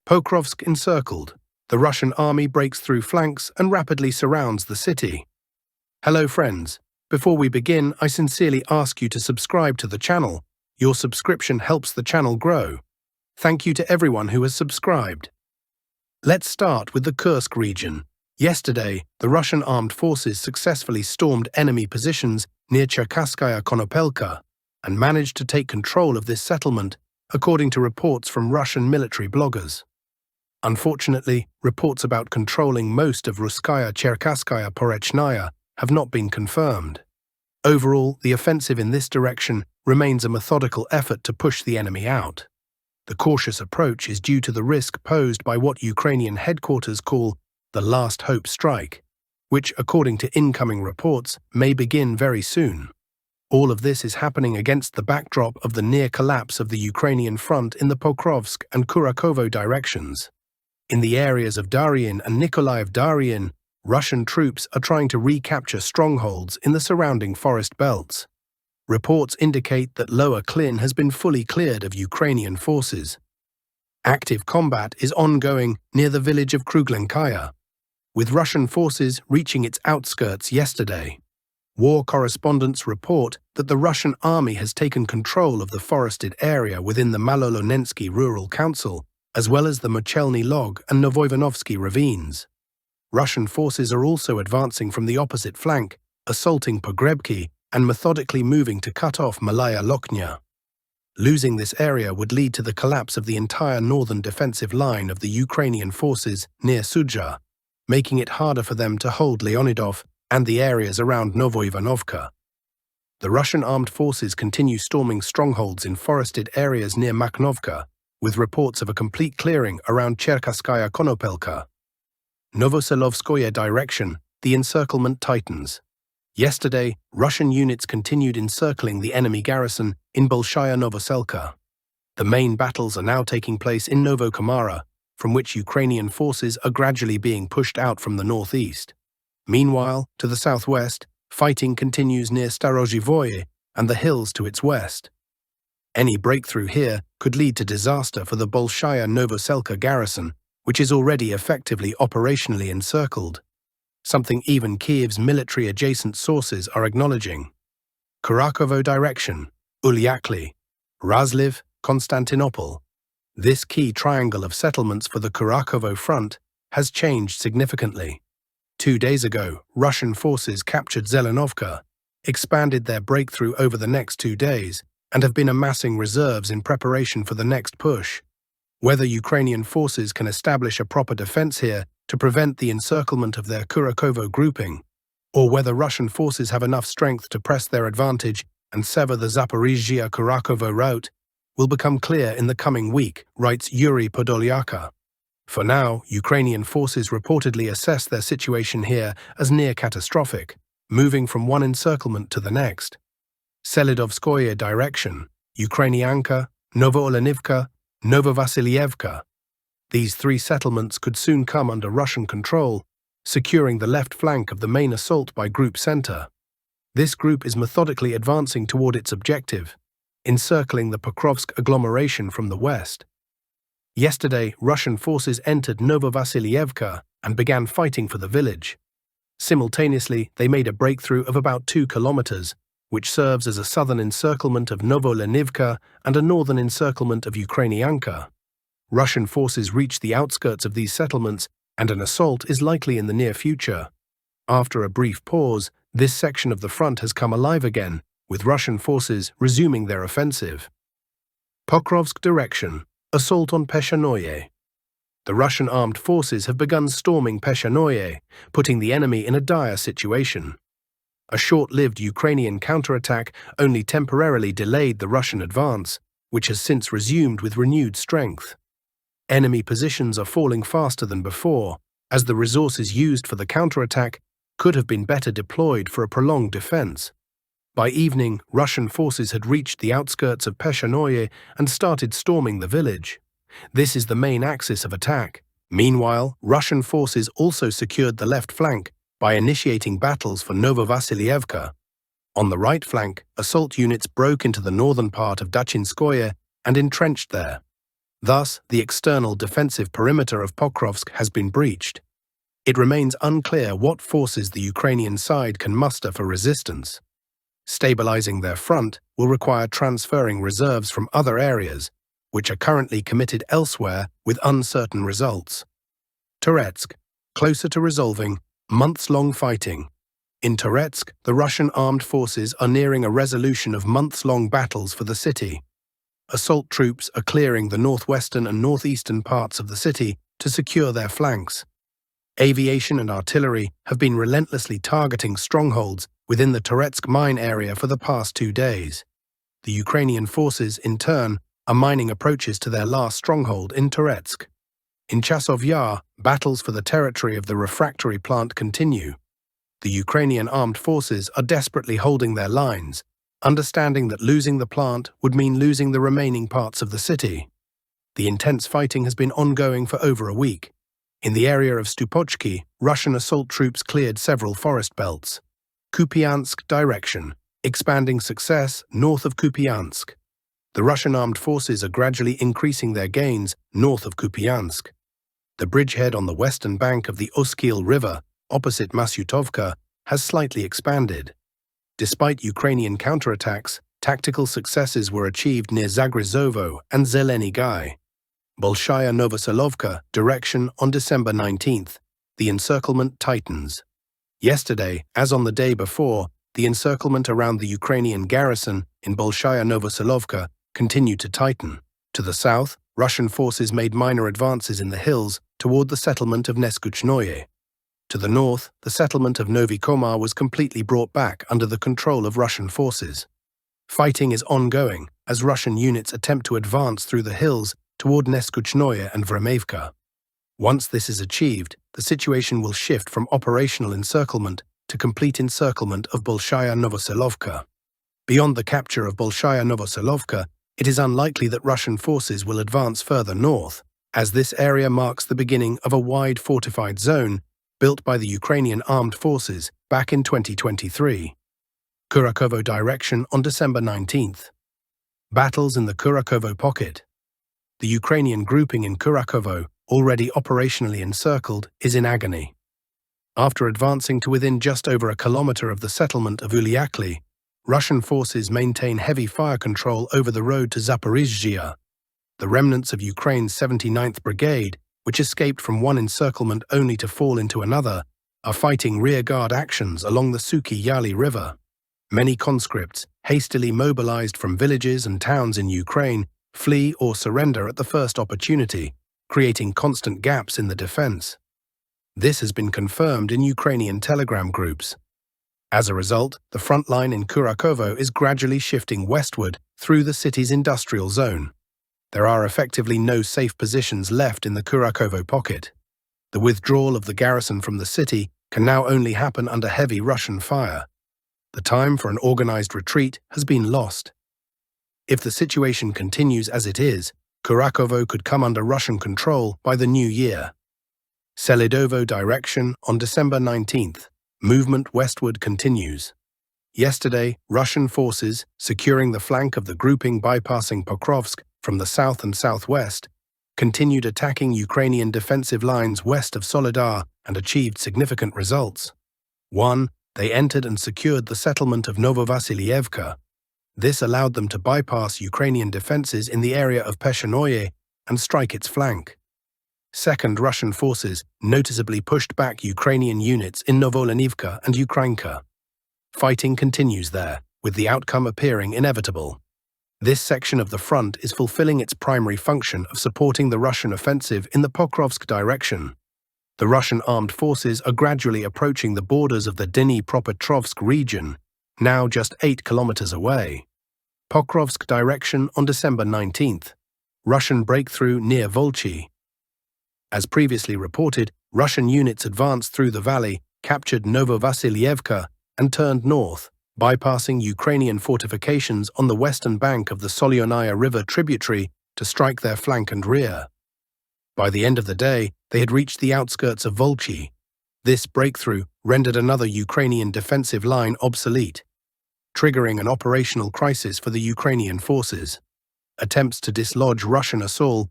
Pokrovsk encircled. The Russian army breaks through flanks and rapidly surrounds the city. Hello friends. Before we begin, I sincerely ask you to subscribe to the channel. Your subscription helps the channel grow. Thank you to everyone who has subscribed. Let's start with the Kursk region. Yesterday, the Russian armed forces successfully stormed enemy positions near Cherkasskaya Konopelka and managed to take control of this settlement, according to reports from Russian military bloggers. Unfortunately, reports about controlling most of Russkaya Cherkasskaya Porochnaya have not been confirmed. Overall, the offensive in this direction remains a methodical effort to push the enemy out. The cautious approach is due to the risk posed by what Ukrainian headquarters call the last hope strike, which, according to incoming reports, may begin very soon. All of this is happening against the backdrop of the near collapse of the Ukrainian front in the Pokrovsk and Kovo directions. In the areas of Daryan and Nikolaev Daryan, Russian troops are trying to recapture strongholds in the surrounding forest belts. Reports indicate that Lower Klin has been fully cleared of Ukrainian forces. Active combat is ongoing near the village of Kruglenkaya, with Russian forces reaching its outskirts yesterday. War correspondents report that the Russian army has taken control of the forested area within the Malolonensky Rural Council, as well as the Mochelny Log and Novoivanovsky ravines. Russian forces are also advancing from the opposite flank, assaulting Pogrebki and methodically moving to cut off Malaya Lokhnya. Losing this area would lead to the collapse of the entire northern defensive line of the Ukrainian forces near Sudzha, making it harder for them to hold Leonidov and the areas around Novoivanovka. The Russian armed forces continue storming strongholds in forested areas near Makhnovka, with reports of a complete clearing around Cherkasskaya Konopelka. Novoselova Direction, the encirclement tightens. Yesterday, Russian units continued encircling the enemy garrison in Bolshaya Novoselka. The main battles are now taking place in Novokamara, from which Ukrainian forces are gradually being pushed out from the northeast. Meanwhile, to the southwest, fighting continues near Starozhivoye and the hills to its west. Any breakthrough here could lead to disaster for the Bolshaya Novoselka garrison, which is already effectively operationally encircled, something even Kiev's military-adjacent sources are acknowledging. Kurakov Direction, Ulyakli, Razliv, Constantinople. This key triangle of settlements for the Kurakovo front has changed significantly. 2 days ago, Russian forces captured Zelenovka, expanded their breakthrough over the next 2 days, and have been amassing reserves in preparation for the next push. Whether Ukrainian forces can establish a proper defense here to prevent the encirclement of their Kurakovo grouping, or whether Russian forces have enough strength to press their advantage and sever the Zaporizhzhia-Kurakovo route, will become clear in the coming week, writes Yuri Podolyaka. For now, Ukrainian forces reportedly assess their situation here as near catastrophic, moving from one encirclement to the next. Selovo Direction, Ukrainianka, Novoolenivka, Novovasilievka. These 3 settlements could soon come under Russian control, securing the left flank of the main assault by Group Center. This group is methodically advancing toward its objective, encircling the Pokrovsk agglomeration from the west. Yesterday, Russian forces entered Novovasilievka and began fighting for the village. Simultaneously, they made a breakthrough of about 2 kilometers, which serves as a southern encirclement of Novolenivka and a northern encirclement of Ukrainianka. Russian forces reached the outskirts of these settlements, and an assault is likely in the near future. After a brief pause, this section of the front has come alive again, with Russian forces resuming their offensive. Pokrovsk Direction, assault on Peshanoye. The Russian armed forces have begun storming Peshanoye, putting the enemy in a dire situation. A short-lived Ukrainian counterattack only temporarily delayed the Russian advance, which has since resumed with renewed strength. Enemy positions are falling faster than before, as the resources used for the counterattack could have been better deployed for a prolonged defense. By evening, Russian forces had reached the outskirts of Peshanoye and started storming the village. This is the main axis of attack. Meanwhile, Russian forces also secured the left flank by initiating battles for Novovasilievka. On the right flank, assault units broke into the northern part of Dachinskoye and entrenched there. Thus, the external defensive perimeter of Pokrovsk has been breached. It remains unclear what forces the Ukrainian side can muster for resistance. Stabilizing their front will require transferring reserves from other areas, which are currently committed elsewhere with uncertain results. Toretsk, closer to resolving months-long fighting. In Toretsk, the Russian armed forces are nearing a resolution of months-long battles for the city. Assault troops are clearing the northwestern and northeastern parts of the city to secure their flanks. Aviation and artillery have been relentlessly targeting strongholds within the Toretsk mine area for the past 2 days. The Ukrainian forces, in turn, are mining approaches to their last stronghold in Toretsk. In Chasov Yar, battles for the territory of the refractory plant continue. The Ukrainian armed forces are desperately holding their lines, understanding that losing the plant would mean losing the remaining parts of the city. The intense fighting has been ongoing for over a week. In the area of Stupochki, Russian assault troops cleared several forest belts. Kupiansk Direction, expanding success north of Kupiansk. The Russian armed forces are gradually increasing their gains north of Kupiansk. The bridgehead on the western bank of the Oskil River, opposite Masyutovka, has slightly expanded. Despite Ukrainian counterattacks, tactical successes were achieved near Zagrizovo and Zeleny Gai. Bulaya Novoselova Direction on December 19th. The encirclement tightens. Yesterday, as on the day before, the encirclement around the Ukrainian garrison in Bulaya Novoselova continued to tighten. To the south, Russian forces made minor advances in the hills toward the settlement of Neskuchnoye. To the north, the settlement of Novi Komar was completely brought back under the control of Russian forces. Fighting is ongoing as Russian units attempt to advance through the hills toward Neskuchnoye and Vremevka. Once this is achieved, the situation will shift from operational encirclement to complete encirclement of Bulaya Novoselova. Beyond the capture of Bulaya Novoselova, it is unlikely that Russian forces will advance further north, as this area marks the beginning of a wide fortified zone built by the Ukrainian armed forces back in 2023. Kovo Direction on December 19th. Battles in the Kurakovo pocket. The Ukrainian grouping in Kurakovo, already operationally encircled, is in agony. After advancing to within just over a kilometer of the settlement of Uliakli, Russian forces maintain heavy fire control over the road to Zaporizhzhia. The remnants of Ukraine's 79th Brigade, which escaped from one encirclement only to fall into another, are fighting rearguard actions along the Suki Yali River. Many conscripts, hastily mobilized from villages and towns in Ukraine, flee or surrender at the first opportunity, creating constant gaps in the defense. This has been confirmed in Ukrainian telegram groups. As a result, the front line in Kurakovo is gradually shifting westward through the city's industrial zone. There are effectively no safe positions left in the Kurakovo pocket. The withdrawal of the garrison from the city can now only happen under heavy Russian fire. The time for an organized retreat has been lost. If the situation continues as it is, Kurakovo could come under Russian control by the new year. Selovo Direction on December 19th. Movement westward continues. Yesterday, Russian forces, securing the flank of the grouping bypassing Pokrovsk from the south and southwest, continued attacking Ukrainian defensive lines west of Soledar and achieved significant results. 1. They entered and secured the settlement of Novovasilievka. This allowed them to bypass Ukrainian defenses in the area of Peshanoye and strike its flank. Second, Russian forces noticeably pushed back Ukrainian units in Novoselova and Ukrainka. Fighting continues there, with the outcome appearing inevitable. This section of the front is fulfilling its primary function of supporting the Russian offensive in the Pokrovsk direction. The Russian armed forces are gradually approaching the borders of the Dnipropetrovsk region, now just 8 kilometers away. Pokrovsk Direction on December 19th. Russian breakthrough near Volchi. As previously reported, Russian units advanced through the valley, captured Novovasilievka, and turned north, bypassing Ukrainian fortifications on the western bank of the Solyonaya River tributary to strike their flank and rear. By the end of the day, they had reached the outskirts of Volchi. This breakthrough rendered another Ukrainian defensive line obsolete, triggering an operational crisis for the Ukrainian forces. Attempts to dislodge Russian assault